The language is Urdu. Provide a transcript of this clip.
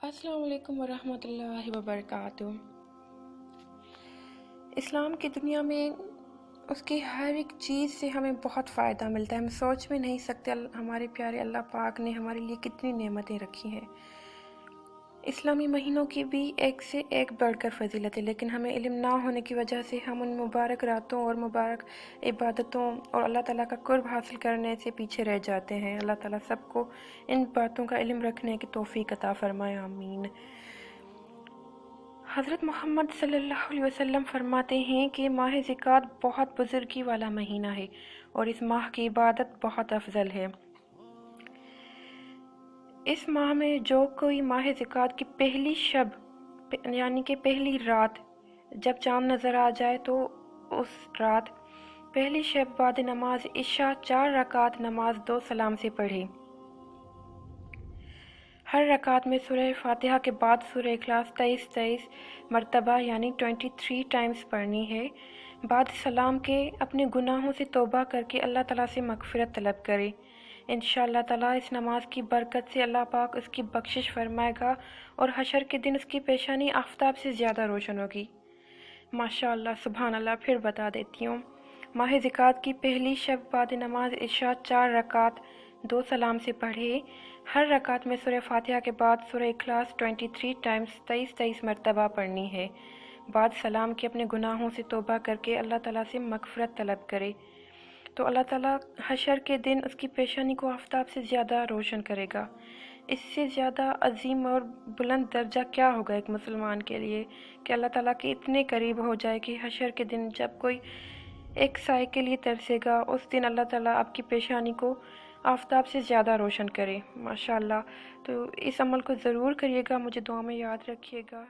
السلام علیکم ورحمۃ اللہ وبرکاتہ۔ اسلام کی دنیا میں اس کی ہر ایک چیز سے ہمیں بہت فائدہ ملتا ہے۔ ہم سوچ بھی نہیں سکتے ہمارے پیارے اللہ پاک نے ہمارے لیے کتنی نعمتیں رکھی ہیں۔ اسلامی مہینوں کی بھی ایک سے ایک بڑھ کر فضیلت ہے، لیکن ہمیں علم نہ ہونے کی وجہ سے ہم ان مبارک راتوں اور مبارک عبادتوں اور اللہ تعالیٰ کا قرب حاصل کرنے سے پیچھے رہ جاتے ہیں۔ اللہ تعالیٰ سب کو ان باتوں کا علم رکھنے کی توفیق عطا فرمائے، آمین۔ حضرت محمد صلی اللہ علیہ وسلم فرماتے ہیں کہ ماہ ذکات بہت بزرگی والا مہینہ ہے اور اس ماہ کی عبادت بہت افضل ہے۔ اس ماہ میں جو کوئی ماہ ذکات کی پہلی شب یعنی کہ پہلی رات جب چاند نظر آ جائے تو اس رات پہلی شب بعد نماز عشاء 4 رکعت نماز 2 سلام سے پڑھے۔ ہر رکعت میں سورہ فاتحہ کے بعد سورہ اخلاص 23 مرتبہ یعنی 23 ٹائمز پڑھنی ہے۔ بعد سلام کے اپنے گناہوں سے توبہ کر کے اللہ تعالیٰ سے مغفرت طلب کرے۔ انشاءاللہ تعالیٰ اس نماز کی برکت سے اللہ پاک اس کی بخشش فرمائے گا اور حشر کے دن اس کی پیشانی آفتاب سے زیادہ روشن ہوگی۔ ماشاءاللہ، سبحان اللہ۔ پھر بتا دیتی ہوں، ماہ ذکات کی پہلی شب بعد نماز عشاء 4 رکعت 2 سلام سے پڑھے۔ ہر رکعت میں سورہ فاتحہ کے بعد سورہ اخلاص 23 ٹائمز 23 مرتبہ پڑھنی ہے۔ بعد سلام کے اپنے گناہوں سے توبہ کر کے اللہ تعالیٰ سے مغفرت طلب کرے تو اللہ تعالیٰ حشر کے دن اس کی پیشانی کو آفتاب سے زیادہ روشن کرے گا۔ اس سے زیادہ عظیم اور بلند درجہ کیا ہوگا ایک مسلمان کے لیے کہ اللہ تعالیٰ کے اتنے قریب ہو جائے کہ حشر کے دن جب کوئی ایک سائے کے لیے ترسے گا، اس دن اللہ تعالیٰ آپ کی پیشانی کو آفتاب سے زیادہ روشن کرے۔ ماشاءاللہ، تو اس عمل کو ضرور کریے گا، مجھے دعا میں یاد رکھیے گا۔